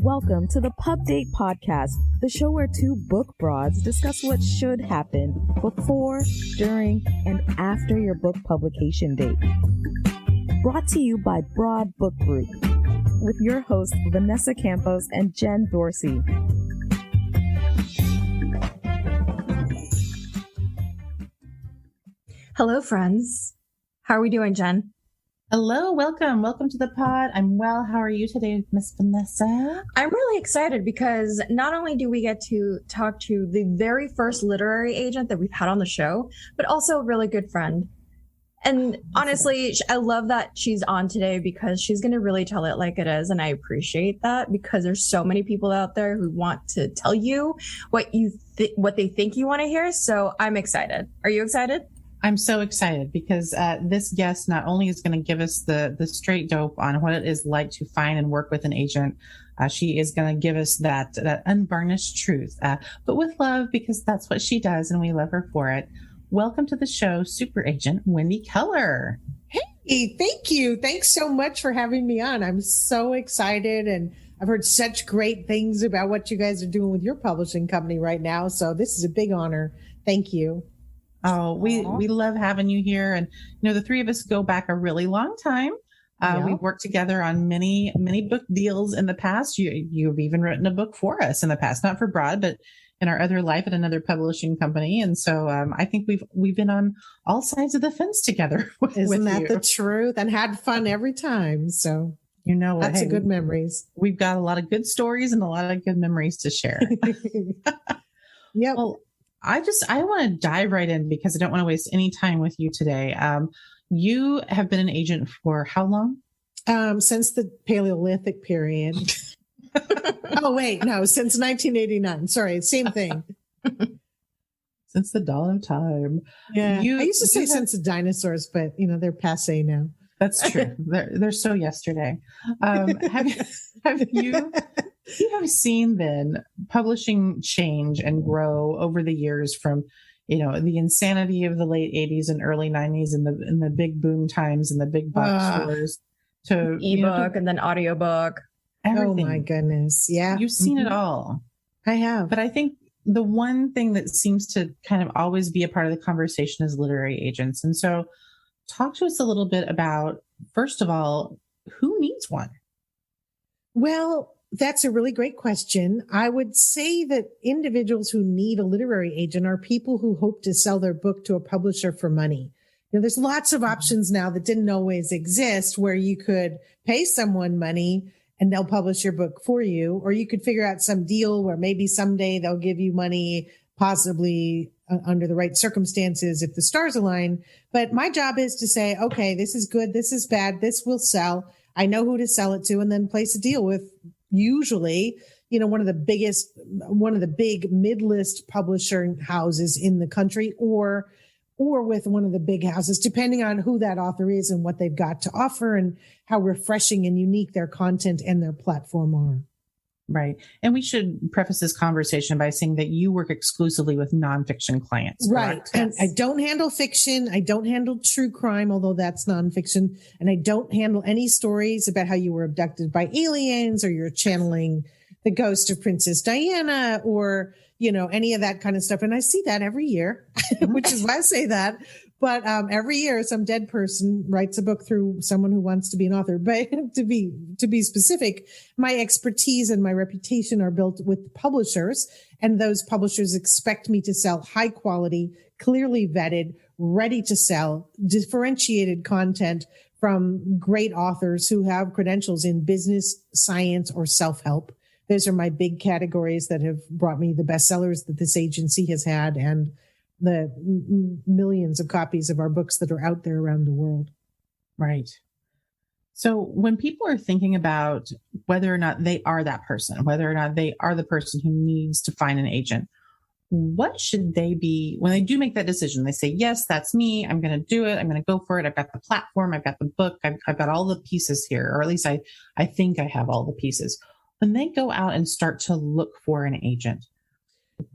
Welcome to the Pub Date Podcast, the show where two book broads discuss what should happen before, during, and after your book publication date. Brought to you by Broad Book Group, with your hosts Vanessa Campos and Jen Dorsey. Hello, friends. How are we doing, Jen? Hello, welcome to the pod. I'm well. How are you today, Miss Vanessa? I'm really excited because not only do we get to talk to the very first literary agent that we've had on the show, but also a really good friend. And honestly, I love that she's on today because she's going to really tell it like it is. And I appreciate that because there's so many people out there who want to tell you what what they think you want to hear. So I'm excited. Are you excited? I'm so excited because this guest not only is going to give us the straight dope on what it is like to find and work with an agent, she is going to give us that unvarnished truth, but with love because that's what she does and we love her for it. Welcome to the show, Super Agent Wendy Keller. Hey, thank you. Thanks so much for having me on. I'm so excited and I've heard such great things about what you guys are doing with your publishing company right now. So this is a big honor. Thank you. Oh, we love having you here. And, you know, the three of us go back a really long time. We've worked together on many book deals in the past. You've even written a book for us in the past, not for Broad, but in our other life at another publishing company. And so I think we've been on all sides of the fence together. Isn't that the truth? And had fun every time. So, you know, that's a good memories. We've got a lot of good stories and a lot of good memories to share. Yep. Well, I want to dive right in because I don't want to waste any time with you today. You have been an agent for how long? Since the Paleolithic period. Oh, wait, no, since 1989. Sorry, same thing. Since the dawn of time. Yeah, I used to say since the dinosaurs, but, you know, they're passé now. That's true. They're so yesterday. Have you seen then publishing change and grow over the years from, you know, the insanity of the late 80s and early 90s and the big boom times and the big box stores to ebook and then audiobook. Everything. Oh my goodness. Yeah. You've seen it all. I have. But I think the one thing that seems to kind of always be a part of the conversation is literary agents. And so talk to us a little bit about, first of all, who needs one? Well, that's a really great question. I would say that individuals who need a literary agent are people who hope to sell their book to a publisher for money. You know, there's lots of options now that didn't always exist where you could pay someone money and they'll publish your book for you, or you could figure out some deal where maybe someday they'll give you money, possibly under the right circumstances if the stars align. But my job is to say, okay, this is good, this is bad, this will sell. I know who to sell it to, and then place a deal with usually, you know, one of the big mid-list publishing houses in the country, or with one of the big houses, depending on who that author is and what they've got to offer and how refreshing and unique their content and their platform are. Right. And we should preface this conversation by saying that you work exclusively with nonfiction clients. Right. Correct? And I don't handle fiction. I don't handle true crime, although that's nonfiction. And I don't handle any stories about how you were abducted by aliens or you're channeling the ghost of Princess Diana or, you know, any of that kind of stuff. And I see that every year, which is why I say that. But every year, some dead person writes a book through someone who wants to be an author. But to be specific, my expertise and my reputation are built with publishers, and those publishers expect me to sell high quality, clearly vetted, ready to sell, differentiated content from great authors who have credentials in business, science, or self-help. Those are my big categories that have brought me the bestsellers that this agency has had and the millions of copies of our books that are out there around the world. Right. So when people are thinking about whether or not they are that person, whether or not they are the person who needs to find an agent, what should they be when they do make that decision? They say, yes, that's me. I'm going to do it. I'm going to go for it. I've got the platform. I've got the book. I've got all the pieces here, or at least I think I have all the pieces. When they go out and start to look for an agent,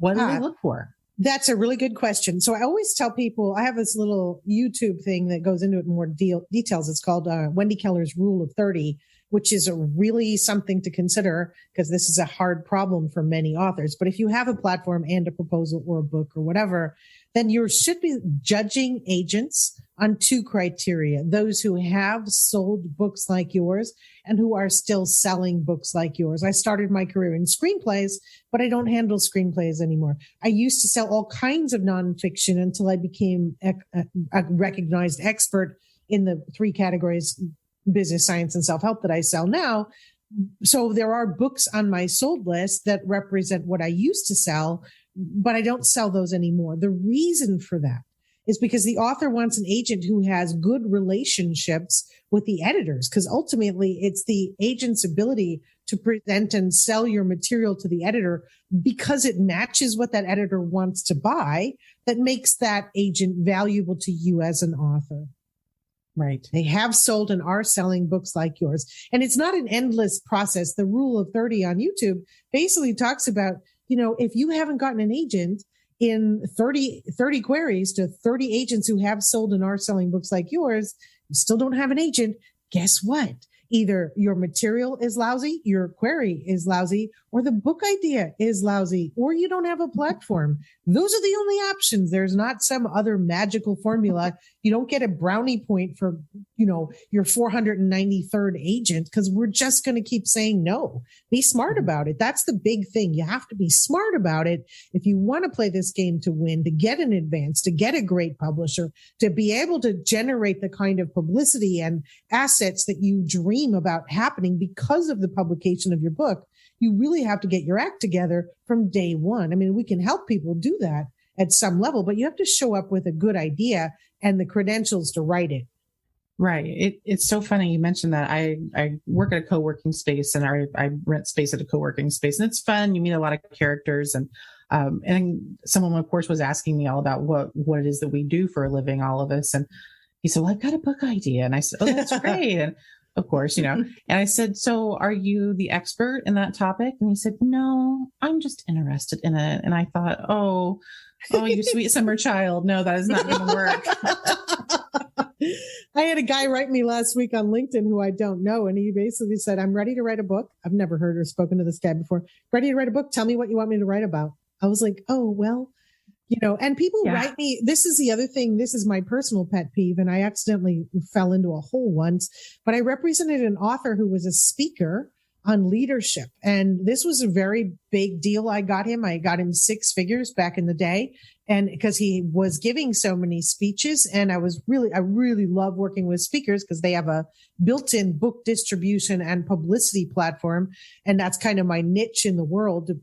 what do they look for? That's a really good question. So I always tell people, I have this little YouTube thing that goes into it in more details. It's called Wendy Keller's Rule of 30. which is a really something to consider because this is a hard problem for many authors. But if you have a platform and a proposal or a book or whatever, then you should be judging agents on two criteria: those who have sold books like yours and who are still selling books like yours. I started my career in screenplays, but I don't handle screenplays anymore. I used to sell all kinds of nonfiction until I became a recognized expert in the three categories: business, science, and self-help that I sell now. So there are books on my sold list that represent what I used to sell, but I don't sell those anymore. The reason for that is because the author wants an agent who has good relationships with the editors, because ultimately it's the agent's ability to present and sell your material to the editor because it matches what that editor wants to buy that makes that agent valuable to you as an author. Right. They have sold and are selling books like yours. And it's not an endless process. The rule of 30 on YouTube basically talks about, if you haven't gotten an agent in 30 queries to 30 agents who have sold and are selling books like yours, you still don't have an agent. Guess what? Either your material is lousy, your query is lousy, or the book idea is lousy, or you don't have a platform. Those are the only options. There's not some other magical formula. You don't get a brownie point for, your 493rd agent, because we're just going to keep saying no. Be smart about it. That's the big thing. You have to be smart about it if you want to play this game to win, to get an advance, to get a great publisher, to be able to generate the kind of publicity and assets that you dream about happening because of the publication of your book. You really have to get your act together from day one. I mean, we can help people do that at some level, but you have to show up with a good idea and the credentials to write it. Right. It's so funny you mentioned that. I work at a co-working space, and I rent space at a co-working space, and it's fun. You meet a lot of characters, and someone, of course, was asking me all about what it is that we do for a living, all of us. And he said, well, I've got a book idea. And I said, oh, that's great. And of course, and I said, so are you the expert in that topic? And he said, no, I'm just interested in it. And I thought, oh, you sweet summer child. No, that is not going to work. I had a guy write me last week on LinkedIn who I don't know. And he basically said, I'm ready to write a book. I've never heard or spoken to this guy before. Ready to write a book. Tell me what you want me to write about. I was like, oh, well, and people write me. This is the other thing. This is my personal pet peeve. And I accidentally fell into a hole once, but I represented an author who was a speaker on leadership. And this was a very big deal. I got him 6 figures back in the day. And because he was giving so many speeches, and I really love working with speakers because they have a built-in book distribution and publicity platform. And that's kind of my niche in the world, to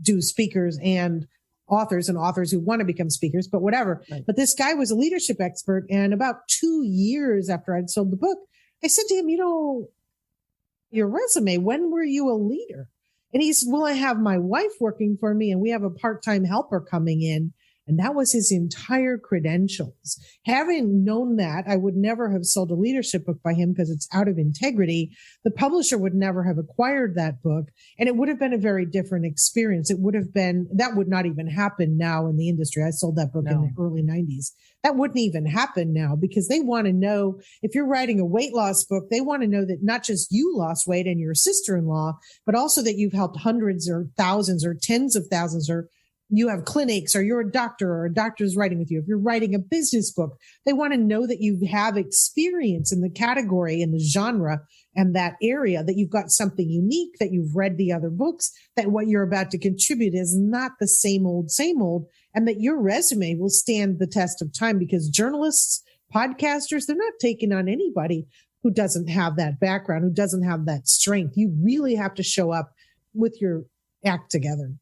do speakers and authors who want to become speakers, but whatever. Right. But this guy was a leadership expert. And about 2 years after I'd sold the book, I said to him, your resume, when were you a leader? And he said, well, I have my wife working for me and we have a part-time helper coming in. And that was his entire credentials. Having known that, I would never have sold a leadership book by him because it's out of integrity. The publisher would never have acquired that book. And it would have been a very different experience. That would not even happen now in the industry. I sold that book in the early 90s. That wouldn't even happen now because they want to know, if you're writing a weight loss book, they want to know that not just you lost weight and your sister-in-law, but also that you've helped hundreds or thousands or tens of thousands, or you have clinics, or you're a doctor, or a doctor's writing with you. If you're writing a business book, they want to know that you have experience in the category, in the genre, and that area, that you've got something unique, that you've read the other books, that what you're about to contribute is not the same old, and that your resume will stand the test of time, because journalists, podcasters, they're not taking on anybody who doesn't have that background, who doesn't have that strength. You really have to show up with your act together.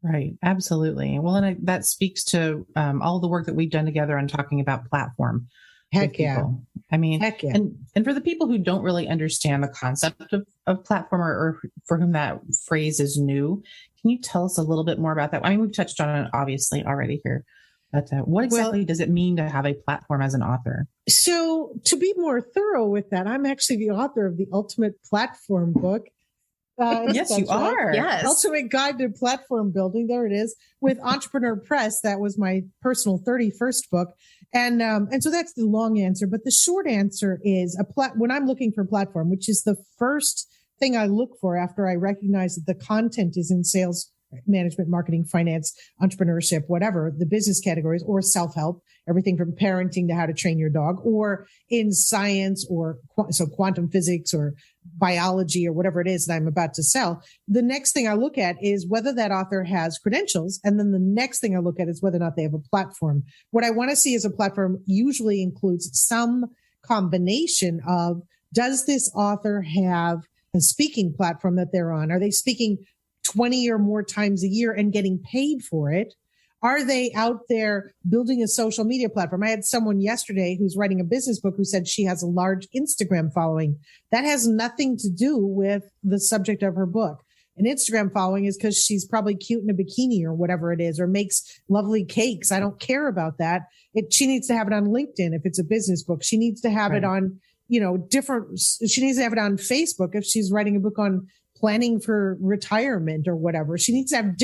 Right. Absolutely. Well, and that speaks to all the work that we've done together on talking about platform. Heck yeah. I mean, heck yeah. And for the people who don't really understand the concept of platform, or for whom that phrase is new, can you tell us a little bit more about that? I mean, we've touched on it obviously already here, but what exactly does it mean to have a platform as an author? So to be more thorough with that, I'm actually the author of the Ultimate Platform book. Yes, you That's right. are. Yes. Ultimate Guide to Platform Building. There it is with Entrepreneur Press. That was my personal 31st book. And so that's the long answer. But the short answer is when I'm looking for a platform, which is the first thing I look for after I recognize that the content is in sales, management, marketing, finance, entrepreneurship, whatever, the business categories, or self-help, everything from parenting to how to train your dog, or in science, or so quantum physics or biology or whatever it is that I'm about to sell. The next thing I look at is whether that author has credentials. And then the next thing I look at is whether or not they have a platform. What I want to see as a platform usually includes some combination of, does this author have a speaking platform that they're on? Are they speaking 20 or more times a year and getting paid for it? Are they out there building a social media platform? I had someone yesterday who's writing a business book who said she has a large Instagram following. That has nothing to do with the subject of her book. An Instagram following is because she's probably cute in a bikini or whatever it is, or makes lovely cakes. I don't care about that. She needs to have it on LinkedIn if it's a business book. She needs to have it on, she needs to have it on Facebook if she's writing a book on planning for retirement or whatever. She needs to have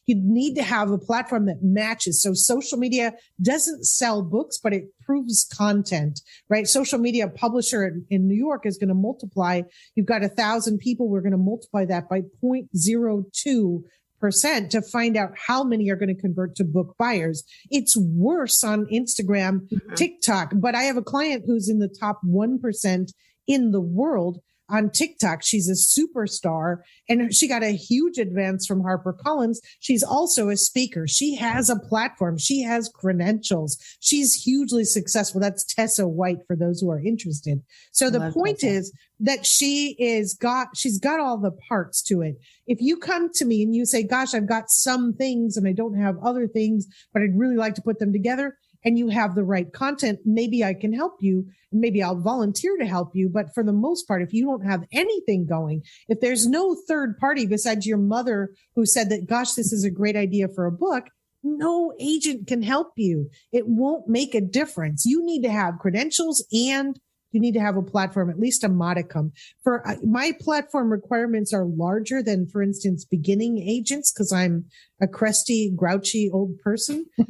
you need to have a platform that matches. So social media doesn't sell books, but it proves content, right? Social media publisher in New York is going to multiply. You've got 1,000 people. We're going to multiply that by 0.02% to find out how many are going to convert to book buyers. It's worse on Instagram, TikTok, but I have a client who's in the top 1% in the world on TikTok. She's a superstar and she got a huge advance from HarperCollins. She's also a speaker. She has a platform. She has credentials. She's hugely successful. That's Tessa White for those who are interested. So the point is that she's got all the parts to it. If you come to me and you say, gosh, I've got some things and I don't have other things, but I'd really like to put them together, and you have the right content, maybe I can help you. Maybe I'll volunteer to help you. But for the most part, if you don't have anything going, if there's no third party besides your mother who said that, gosh, this is a great idea for a book, no agent can help you. It won't make a difference. You need to have credentials and you need to have a platform, at least a modicum. For my platform requirements are larger than, for instance, beginning agents, because I'm a crusty, grouchy old person. Oh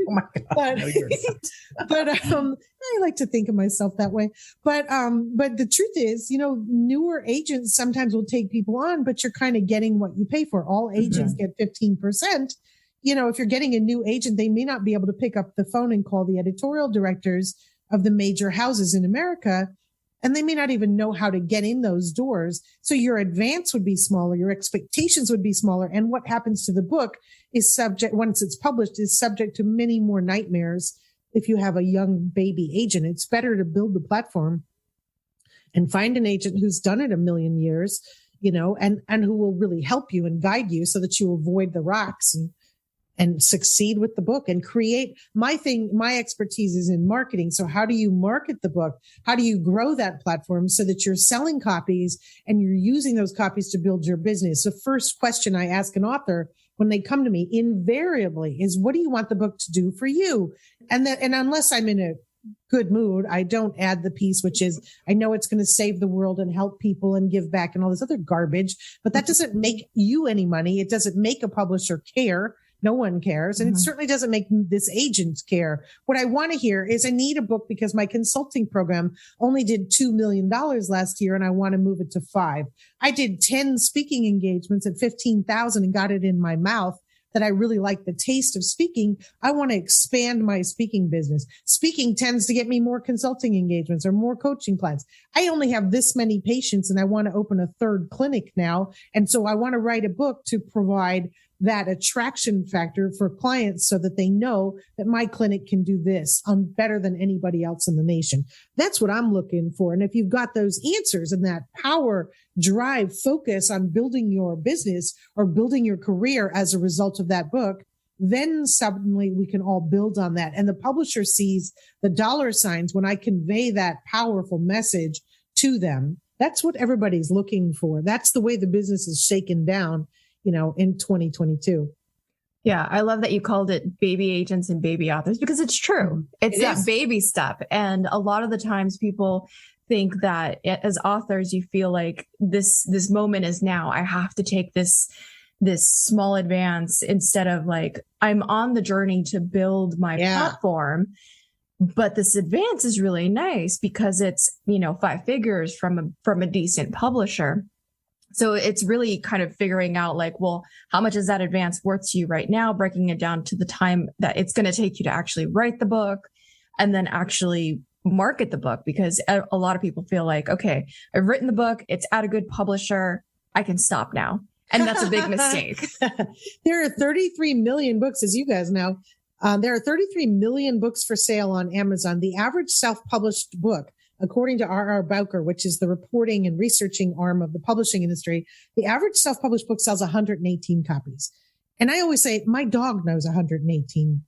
my God. But I like to think of myself that way. But the truth is, newer agents sometimes will take people on, but you're kind of getting what you pay for. All agents get 15%. If you're getting a new agent, they may not be able to pick up the phone and call the editorial directors of the major houses in America, and they may not even know how to get in those doors. So your advance would be smaller, your expectations would be smaller, and what happens to the book is subject, once it's published, is subject to many more nightmares. If you have a young baby agent, it's better to build the platform and find an agent who's done it a million years, and who will really help you and guide you so that you avoid the rocks and succeed with the book and create. My expertise is in marketing. So how do you market the book? How do you grow that platform so that you're selling copies and you're using those copies to build your business? The first question I ask an author when they come to me invariably is, what do you want the book to do for you? And unless I'm in a good mood, I don't add the piece, which is, I know it's going to save the world and help people and give back and all this other garbage, but that doesn't make you any money. It doesn't make a publisher care. No one cares. And it certainly doesn't make this agent care. What I want to hear is, I need a book because my consulting program only did $2 million last year and I want to move it to 5. I did 10 speaking engagements at 15,000 and got it in my mouth that I really like the taste of speaking. I want to expand my speaking business. Speaking tends to get me more consulting engagements or more coaching clients. I only have this many patients and I want to open a 3rd clinic now. And so I want to write a book to provide that attraction factor for clients so that they know that my clinic can do this better than anybody else in the nation. That's what I'm looking for. And if you've got those answers and that power, drive, focus on building your business or building your career as a result of that book, then suddenly we can all build on that. And the publisher sees the dollar signs when I convey that powerful message to them. That's what everybody's looking for. That's the way the business is shaken down, in 2022. Yeah, I love that you called it baby agents and baby authors, because it's true. It's that baby step. And a lot of the times people think that as authors, you feel like this moment is now. I have to take this small advance instead of like, I'm on the journey to build my platform. But this advance is really nice because it's, 5 figures from a decent publisher. So it's really kind of figuring out like, well, how much is that advance worth to you right now? Breaking it down to the time that it's going to take you to actually write the book and then actually market the book, because a lot of people feel like, okay, I've written the book. It's at a good publisher. I can stop now. And that's a big mistake. There are 33 million books, as you guys know. There are 33 million books for sale on Amazon. The average self-published book, according to R.R. Bowker, which is the reporting and researching arm of the publishing industry, the average self-published book sells 118 copies. And I always say, my dog knows 118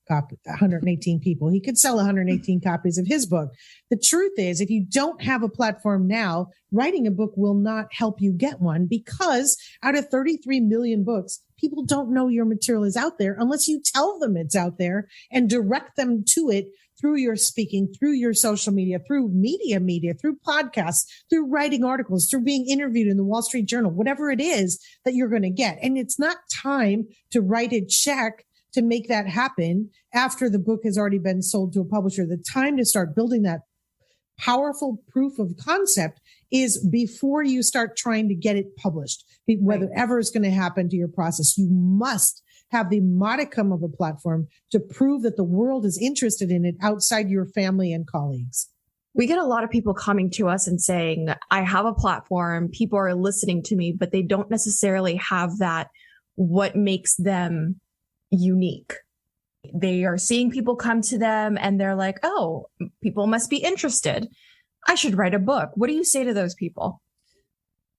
people. He could sell 118 copies of his book. The truth is, if you don't have a platform now, writing a book will not help you get one, because out of 33 million books, people don't know your material is out there unless you tell them it's out there and direct them to it through your speaking, through your social media, through media, through podcasts, through writing articles, through being interviewed in the Wall Street Journal, whatever it is that you're going to get. And it's not time to write a check to make that happen after the book has already been sold to a publisher. The time to start building that powerful proof of concept is before you start trying to get it published. Whatever is going to happen to your process, you must have the modicum of a platform to prove that the world is interested in it outside your family and colleagues. We get a lot of people coming to us and saying, I have a platform, people are listening to me, but they don't necessarily have that, what makes them unique. They are seeing people come to them and they're like, oh, people must be interested. I should write a book. What do you say to those people?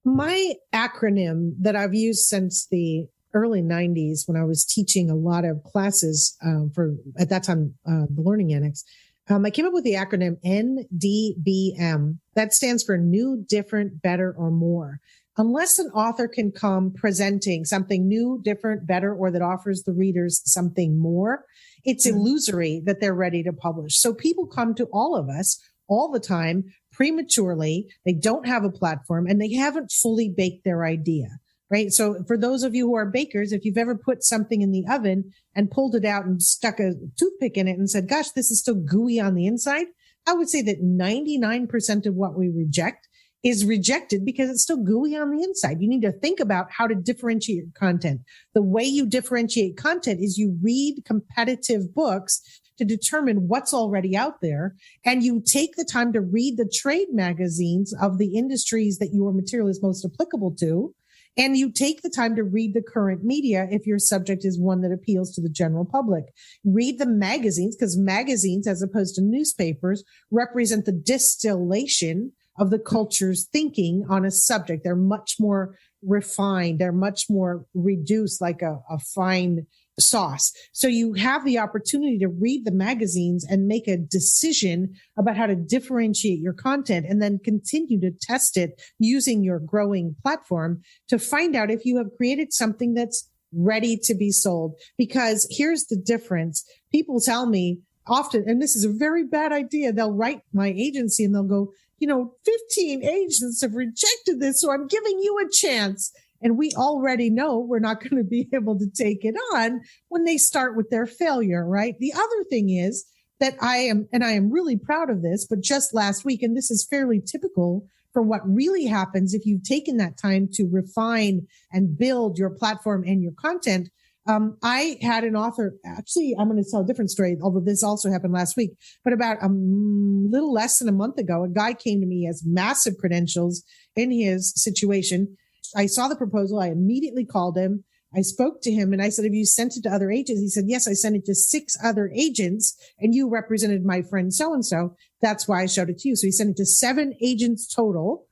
My acronym that I've used since the early 90s, when I was teaching a lot of classes for, at that time, the Learning Annex, I came up with the acronym NDBM. That stands for New, Different, Better, or More. Unless an author can come presenting something new, different, better, or that offers the readers something more, it's illusory that they're ready to publish. So people come to all of us all the time prematurely. They don't have a platform and they haven't fully baked their idea. Right. So for those of you who are bakers, if you've ever put something in the oven and pulled it out and stuck a toothpick in it and said, gosh, this is still gooey on the inside, I would say that 99% of what we reject is rejected because it's still gooey on the inside. You need to think about how to differentiate your content. The way you differentiate content is you read competitive books to determine what's already out there. And you take the time to read the trade magazines of the industries that your material is most applicable to. And you take the time to read the current media if your subject is one that appeals to the general public. Read the magazines, because magazines, as opposed to newspapers, represent the distillation of the culture's thinking on a subject. They're much more refined. They're much more reduced, like a fine sauce. So you have the opportunity to read the magazines and make a decision about how to differentiate your content and then continue to test it using your growing platform to find out if you have created something that's ready to be sold. Because here's the difference. People tell me often, and this is a very bad idea, they'll write my agency and they'll go, 15 agents have rejected this, so I'm giving you a chance. And we already know we're not going to be able to take it on when they start with their failure, right? The other thing is that I am really proud of this, but just last week, and this is fairly typical for what really happens if you've taken that time to refine and build your platform and your content. I had an author, actually, I'm going to tell a different story, although this also happened last week, but about a little less than a month ago, a guy came to me, has massive credentials in his situation. I saw the proposal. I immediately called him. I spoke to him and I said, have you sent it to other agents? He said, yes, I sent it to 6 other agents and you represented my friend so-and-so. That's why I showed it to you. So he sent it to 7 agents total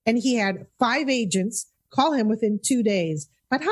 and he had 5 agents call him within 2 days. But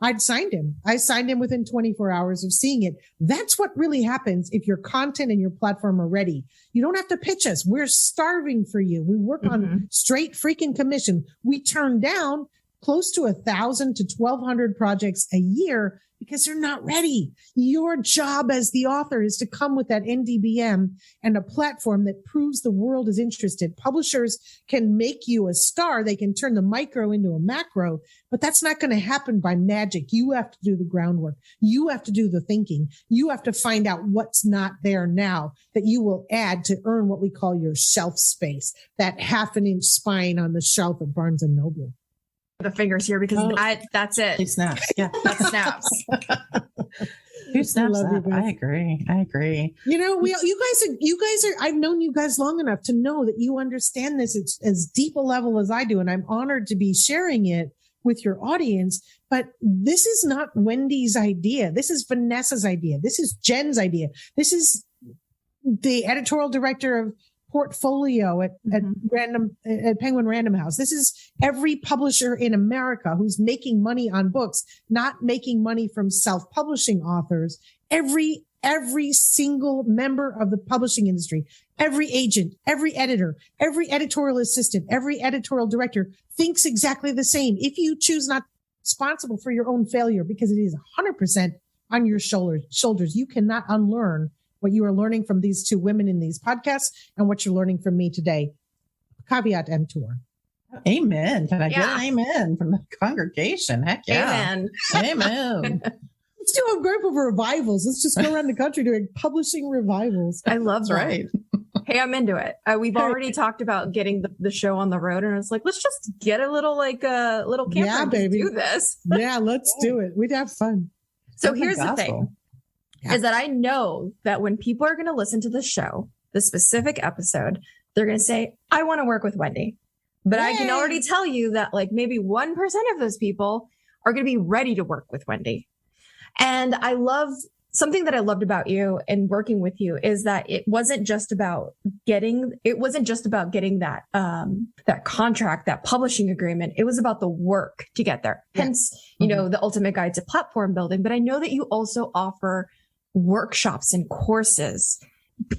I'd signed him. I signed him within 24 hours of seeing it. That's what really happens if your content and your platform are ready. You don't have to pitch us. We're starving for you. We work on straight freaking commission. We turn down close to 1,000 to 1,200 projects a year because they're not ready. Your job as the author is to come with that NDBM and a platform that proves the world is interested. Publishers can make you a star. They can turn the micro into a macro, but that's not going to happen by magic. You have to do the groundwork. You have to do the thinking. You have to find out what's not there now that you will add to earn what we call your shelf space, that 1/2 inch spine on the shelf of Barnes and Noble. The fingers here because that's it. He snaps. Yeah. That snaps. Who snaps love up? I agree. You know, you guys are, I've known you guys long enough to know that you understand this. It's as deep a level as I do. And I'm honored to be sharing it with your audience. But this is not Wendy's idea. This is Vanessa's idea. This is Jen's idea. This is the editorial director of portfolio at Penguin Random House. This is every publisher in America who's making money on books, not making money from self-publishing authors. Every single member of the publishing industry, every agent, every editor, every editorial assistant, every editorial director thinks exactly the same. If you choose not responsible for your own failure, because it is 100% on your shoulders, you cannot unlearn what you are learning from these two women in these podcasts and what you're learning from me today. Caveat emptor. Amen. Can I get an amen from the congregation? Heck yeah. Amen. Amen. Let's do a group of revivals. Let's just go around the country doing publishing revivals. I love that. Right. Hey, I'm into it. We've already talked about getting the show on the road, and it's like, let's just get a little little camper and just do this. Yeah, let's do it. We'd have fun. So here's the thing. Is that I know that when people are going to listen to the show, the specific episode, they're going to say, I want to work with Wendy. But I can already tell you that like maybe 1% of those people are going to be ready to work with Wendy. And I love something that I loved about you and working with you is that it wasn't just about getting that, that contract, that publishing agreement. It was about the work to get there. Hence, you know, the ultimate guide to platform building. But I know that you also offer workshops and courses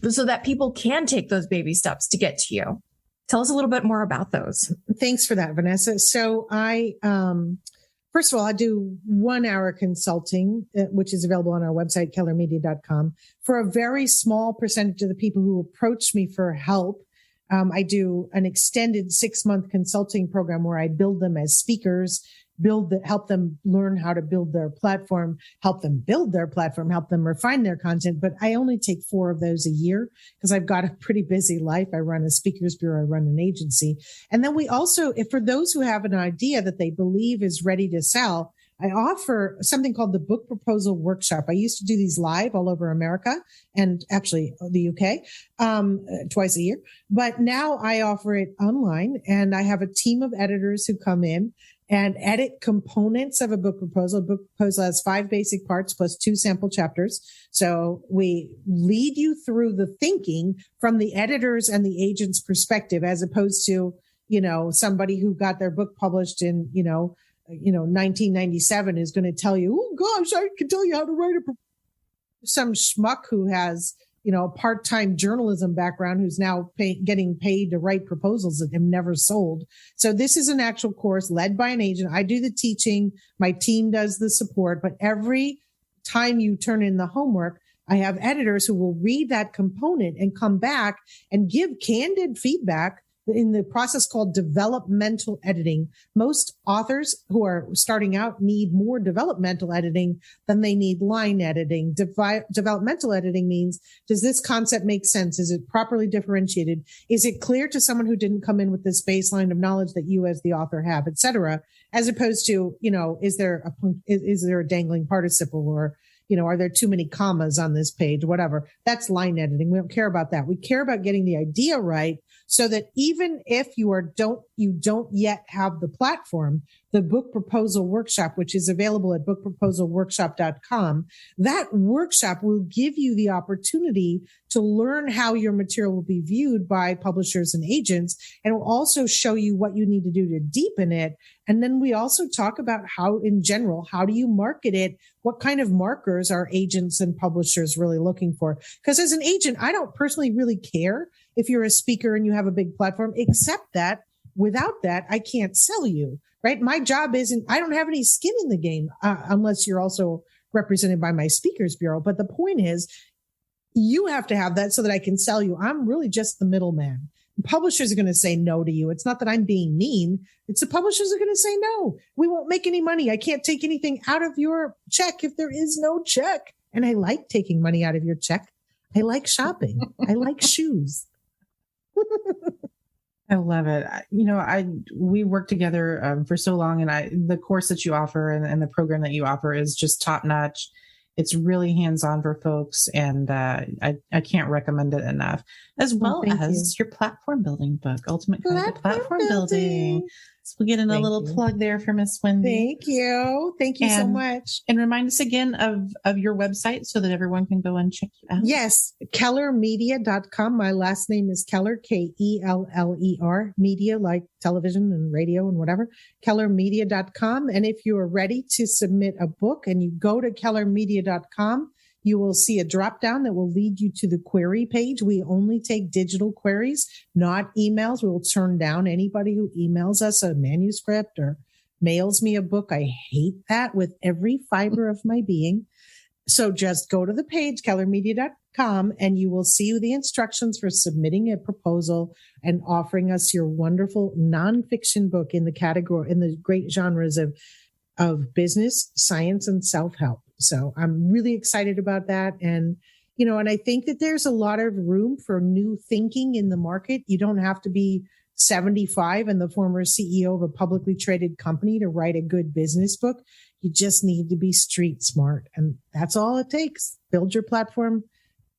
so that people can take those baby steps to get to you. Tell us a little bit more about those. Thanks for that, Vanessa. So I, first of all, I do 1 hour consulting, which is available on our website, kellermedia.com. For a very small percentage of the people who approach me for help, I do an extended 6-month consulting program where I build them as speakers, help them learn how to build their platform, help them refine their content. But I only take 4 of those a year because I've got a pretty busy life. I run a speakers bureau, I run an agency. And then we also, for those who have an idea that they believe is ready to sell, I offer something called the Book Proposal Workshop. I used to do these live all over America and actually the UK, twice a year. But now I offer it online, and I have a team of editors who come in and edit components of a book proposal. A book proposal has 5 basic parts plus 2 sample chapters. So we lead you through the thinking from the editors and the agent's perspective, as opposed to, somebody who got their book published in, 1997 is going to tell you, oh gosh, I can tell you how to write some schmuck who has, a part-time journalism background who's now getting paid to write proposals that have never sold. So this is an actual course led by an agent. I do the teaching. My team does the support. But every time you turn in the homework, I have editors who will read that component and come back and give candid feedback in the process called developmental editing. Most authors who are starting out need more developmental editing than they need line editing. Developmental editing means, does this concept make sense? Is it properly differentiated? Is it clear to someone who didn't come in with this baseline of knowledge that you as the author have, et cetera, as opposed to, is there a dangling participle, or are there too many commas on this page? Whatever. That's line editing. We don't care about that. We care about getting the idea right, so that even if you don't yet have the platform, the Book Proposal Workshop, which is available at bookproposalworkshop.com, that workshop will give you the opportunity to learn how your material will be viewed by publishers and agents. And it will also show you what you need to do to deepen it. And then we also talk about how do you market it? What kind of markers are agents and publishers really looking for? Because as an agent, I don't personally really care if you're a speaker and you have a big platform, except that without that, I can't sell you, right? My job I don't have any skin in the game, unless you're also represented by my speakers bureau. But the point is, you have to have that so that I can sell you. I'm really just the middleman. Publishers are going to say no to you. It's not that I'm being mean. It's the publishers are going to say no. We won't make any money. I can't take anything out of your check if there is no check. And I like taking money out of your check. I like shopping. I like shoes. I love it. We worked together for so long, and the course that you offer and the program that you offer is just top notch. It's really hands-on for folks, and I can't recommend it enough. As well as your platform building book, Ultimate Guide to Platform Building. So we'll get in a little plug there for Miss Wendy. Thank you. Thank you so much. And remind us again of your website so that everyone can go and check you out. Yes, kellermedia.com. My last name is Keller, Keller, media, like television and radio and whatever, kellermedia.com. And if you are ready to submit a book and you go to kellermedia.com, you will see a drop down that will lead you to the query page. We only take digital queries, not emails. We will turn down anybody who emails us a manuscript or mails me a book. I hate that with every fiber of my being. So just go to the page, kellermedia.com, and you will see the instructions for submitting a proposal and offering us your wonderful nonfiction book in the category, in the great genres of business, science, and self-help. So I'm really excited about that. And, and I think that there's a lot of room for new thinking in the market. You don't have to be 75 and the former CEO of a publicly traded company to write a good business book. You just need to be street smart. And that's all it takes. Build your platform,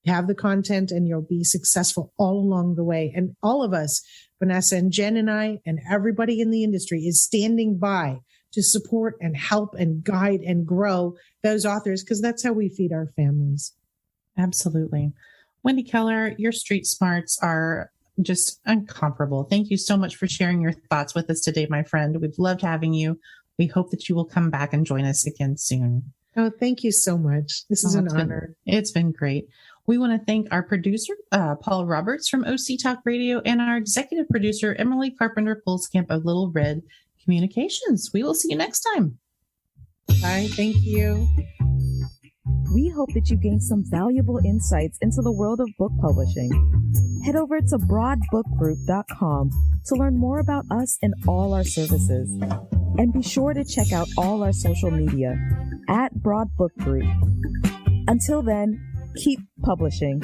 have the content, and you'll be successful all along the way. And all of us, Vanessa and Jen and I, and everybody in the industry is standing by to support and help and guide and grow those authors, because that's how we feed our families. Absolutely. Wendy Keller, your street smarts are just incomparable. Thank you so much for sharing your thoughts with us today, my friend. We've loved having you. We hope that you will come back and join us again soon. Oh, thank you so much. This is an honor. It's been great. We want to thank our producer, Paul Roberts from OC Talk Radio, and our executive producer, Emily Carpenter-Pulskamp of Little Red Communications. We will see you next time. Bye. Thank you. We hope that you gained some valuable insights into the world of book publishing. Head over to broadbookgroup.com to learn more about us and all our services. And be sure to check out all our social media at Broad Book Group. Until then, keep publishing.